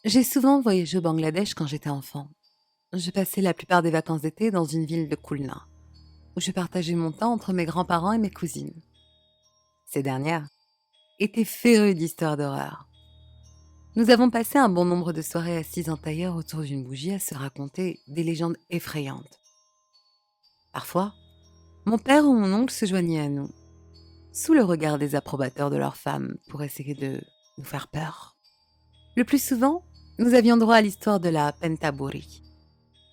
J'ai souvent voyagé au Bangladesh quand j'étais enfant. Je passais la plupart des vacances d'été dans une ville de Khulna, où je partageais mon temps entre mes grands-parents et mes cousines. Ces dernières étaient férues d'histoires d'horreur. Nous avons passé un bon nombre de soirées assises en tailleur autour d'une bougie à se raconter des légendes effrayantes. Parfois, mon père ou mon oncle se joignaient à nous, sous le regard des approbateurs de leurs femmes, pour essayer de nous faire peur. Le plus souvent, nous avions droit à l'histoire de la Pentaburi,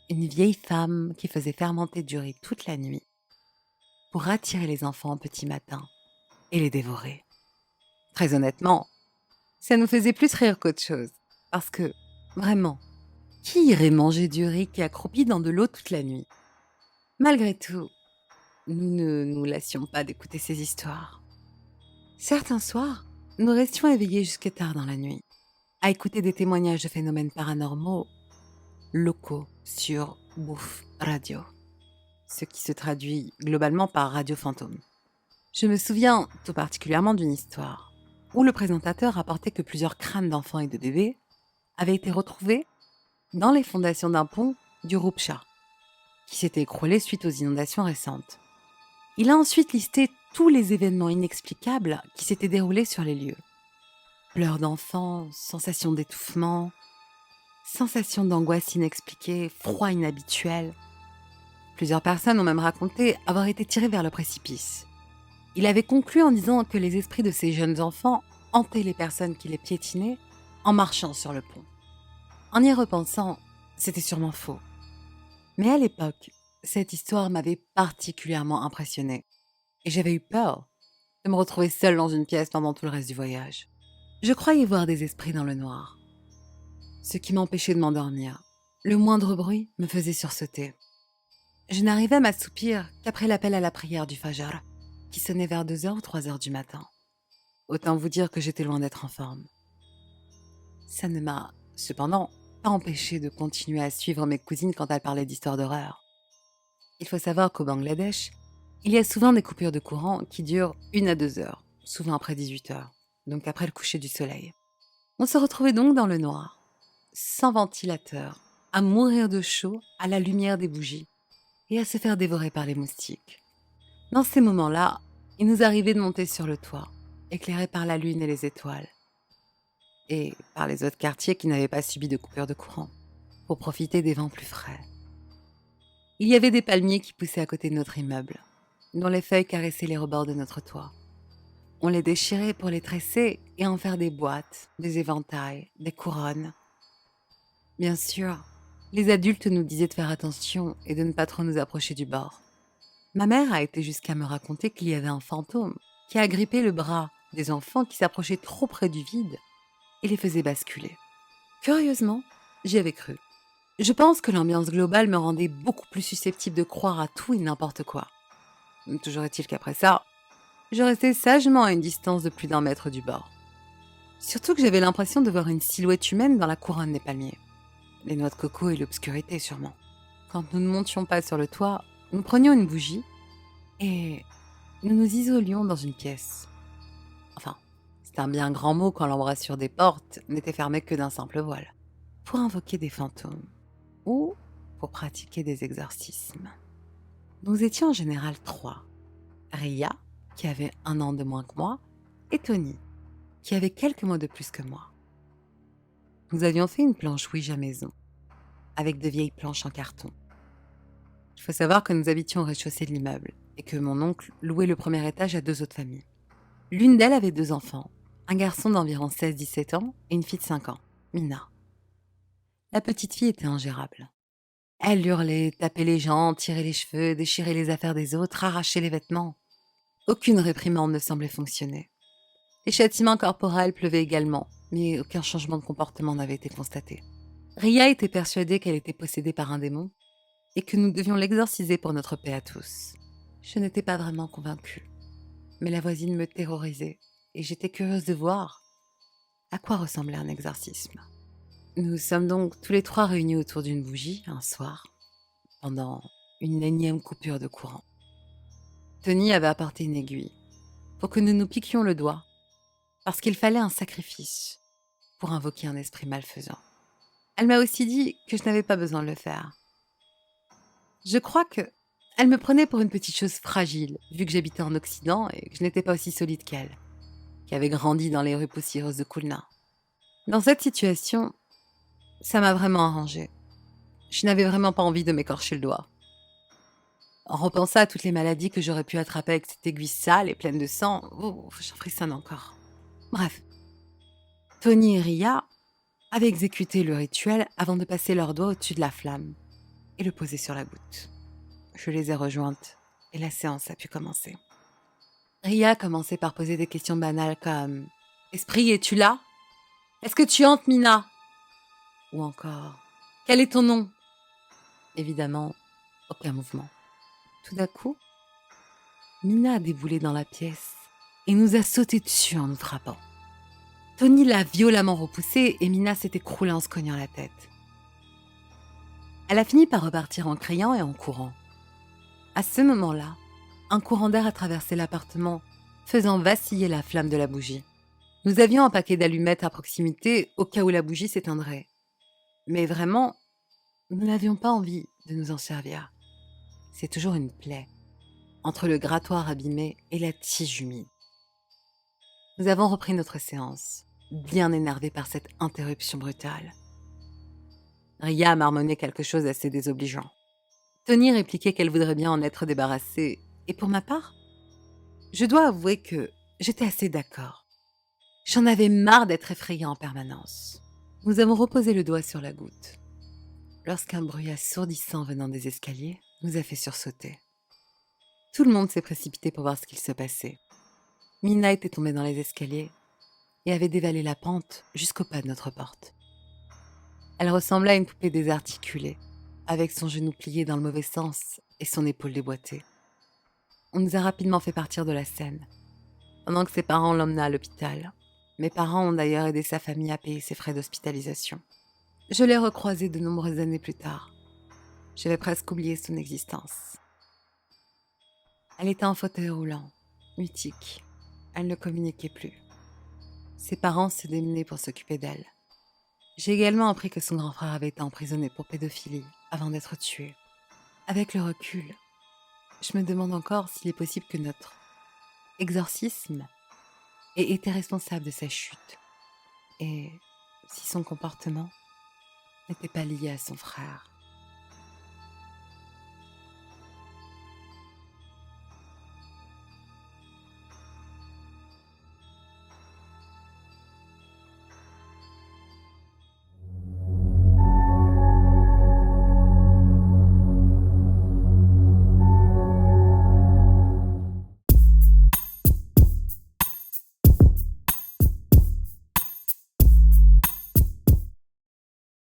une vieille femme qui faisait fermenter du riz toute la nuit pour attirer les enfants au petit matin et les dévorer. Très honnêtement, ça nous faisait plus rire qu'autre chose. Parce que, vraiment, qui irait manger du riz qui accroupit dans de l'eau toute la nuit? Malgré tout, nous ne nous lassions pas d'écouter ces histoires. Certains soirs, nous restions éveillés jusque tard dans la nuit, à écouter des témoignages de phénomènes paranormaux locaux sur Bouffe Radio, ce qui se traduit globalement par Radio Fantôme. Je me souviens tout particulièrement d'une histoire où le présentateur rapportait que plusieurs crânes d'enfants et de bébés avaient été retrouvés dans les fondations d'un pont du Rupcha, qui s'était écroulé suite aux inondations récentes. Il a ensuite listé tous les événements inexplicables qui s'étaient déroulés sur les lieux. Pleurs d'enfants, sensations d'étouffement, sensations d'angoisse inexpliquée, froid inhabituel. Plusieurs personnes ont même raconté avoir été tirées vers le précipice. Il avait conclu en disant que les esprits de ces jeunes enfants hantaient les personnes qui les piétinaient en marchant sur le pont. En y repensant, c'était sûrement faux. Mais à l'époque, cette histoire m'avait particulièrement impressionnée et j'avais eu peur de me retrouver seule dans une pièce pendant tout le reste du voyage. Je croyais voir des esprits dans le noir, ce qui m'empêchait de m'endormir. Le moindre bruit me faisait sursauter. Je n'arrivais à m'assoupir qu'après l'appel à la prière du Fajr, qui sonnait vers 2 heures ou 3 heures du matin. Autant vous dire que j'étais loin d'être en forme. Ça ne m'a, cependant, pas empêché de continuer à suivre mes cousines quand elles parlaient d'histoires d'horreur. Il faut savoir qu'au Bangladesh, il y a souvent des coupures de courant qui durent 1 à 2 heures, souvent après 18 heures, donc après le coucher du soleil. On se retrouvait donc dans le noir, sans ventilateur, à mourir de chaud à la lumière des bougies et à se faire dévorer par les moustiques. Dans ces moments-là, il nous arrivait de monter sur le toit, éclairé par la lune et les étoiles, et par les autres quartiers qui n'avaient pas subi de coupure de courant, pour profiter des vents plus frais. Il y avait des palmiers qui poussaient à côté de notre immeuble, dont les feuilles caressaient les rebords de notre toit. On les déchirait pour les tresser et en faire des boîtes, des éventails, des couronnes. Bien sûr, les adultes nous disaient de faire attention et de ne pas trop nous approcher du bord. Ma mère a été jusqu'à me raconter qu'il y avait un fantôme qui a grippé le bras des enfants qui s'approchaient trop près du vide et les faisait basculer. Curieusement, j'y avais cru. Je pense que l'ambiance globale me rendait beaucoup plus susceptible de croire à tout et n'importe quoi. Toujours est-il qu'après ça, je restais sagement à une distance de plus d'1 mètre du bord. Surtout que j'avais l'impression de voir une silhouette humaine dans la couronne des palmiers. Les noix de coco et l'obscurité sûrement. Quand nous ne montions pas sur le toit, nous prenions une bougie et nous nous isolions dans une pièce. Enfin, c'est un bien grand mot quand l'embrasure des portes n'était fermée que d'un simple voile. Pour invoquer des fantômes ou pour pratiquer des exorcismes. Nous étions en général 3. Ria, qui avait 1 an de moins que moi, et Tony, qui avait quelques mois de plus que moi. Nous avions fait une planche Ouija maison, avec de vieilles planches en carton. Il faut savoir que nous habitions au rez-de-chaussée de l'immeuble et que mon oncle louait le premier étage à 2 autres familles. L'une d'elles avait 2 enfants, un garçon d'environ 16-17 ans et une fille de 5 ans, Mina. La petite fille était ingérable. Elle hurlait, tapait les gens, tirait les cheveux, déchirait les affaires des autres, arrachait les vêtements. Aucune réprimande ne semblait fonctionner. Les châtiments corporels pleuvaient également, mais aucun changement de comportement n'avait été constaté. Ria était persuadée qu'elle était possédée par un démon et que nous devions l'exorciser pour notre paix à tous. Je n'étais pas vraiment convaincue, mais la voisine me terrorisait et j'étais curieuse de voir à quoi ressemblait un exorcisme. Nous sommes donc tous les 3 réunis autour d'une bougie un soir, pendant une énième coupure de courant. Tony avait apporté une aiguille pour que nous nous piquions le doigt, parce qu'il fallait un sacrifice pour invoquer un esprit malfaisant. Elle m'a aussi dit que je n'avais pas besoin de le faire. Je crois que elle me prenait pour une petite chose fragile, vu que j'habitais en Occident et que je n'étais pas aussi solide qu'elle, qui avait grandi dans les rues poussiéreuses de Khulna. Dans cette situation, ça m'a vraiment arrangée. Je n'avais vraiment pas envie de m'écorcher le doigt. En repensant à toutes les maladies que j'aurais pu attraper avec cette aiguille sale et pleine de sang, j'en frissonne encore. Bref, Tony et Ria avaient exécuté le rituel avant de passer leurs doigts au-dessus de la flamme et le poser sur la goutte. Je les ai rejointes et la séance a pu commencer. Ria commençait par poser des questions banales comme Esprit, es-tu là? Est-ce que tu hantes Mina? Ou encore Quel est ton nom? Évidemment, aucun mouvement. Tout d'un coup, Mina a déboulé dans la pièce et nous a sauté dessus en nous frappant. Tony l'a violemment repoussée et Mina s'est écroulée en se cognant la tête. Elle a fini par repartir en criant et en courant. À ce moment-là, un courant d'air a traversé l'appartement, faisant vaciller la flamme de la bougie. Nous avions un paquet d'allumettes à proximité au cas où la bougie s'éteindrait. Mais vraiment, nous n'avions pas envie de nous en servir. C'est toujours une plaie, entre le grattoir abîmé et la tige humide. Nous avons repris notre séance, bien énervés par cette interruption brutale. Ria marmonnait quelque chose d'assez désobligeant. Tony répliquait qu'elle voudrait bien en être débarrassée, et pour ma part, je dois avouer que j'étais assez d'accord. J'en avais marre d'être effrayée en permanence. Nous avons reposé le doigt sur la goutte, lorsqu'un bruit assourdissant venant des escaliers nous a fait sursauter. Tout le monde s'est précipité pour voir ce qu'il se passait. Mina était tombée dans les escaliers et avait dévalé la pente jusqu'au pas de notre porte. Elle ressemblait à une poupée désarticulée, avec son genou plié dans le mauvais sens et son épaule déboîtée. On nous a rapidement fait partir de la scène, pendant que ses parents l'emmenaient à l'hôpital. Mes parents ont d'ailleurs aidé sa famille à payer ses frais d'hospitalisation. Je l'ai recroisée de nombreuses années plus tard. J'avais presque oublié son existence. Elle était en fauteuil roulant, mutique. Elle ne communiquait plus. Ses parents se démenaient pour s'occuper d'elle. J'ai également appris que son grand frère avait été emprisonné pour pédophilie avant d'être tué. Avec le recul, je me demande encore s'il est possible que notre exorcisme ait été responsable de sa chute et si son comportement n'était pas lié à son frère.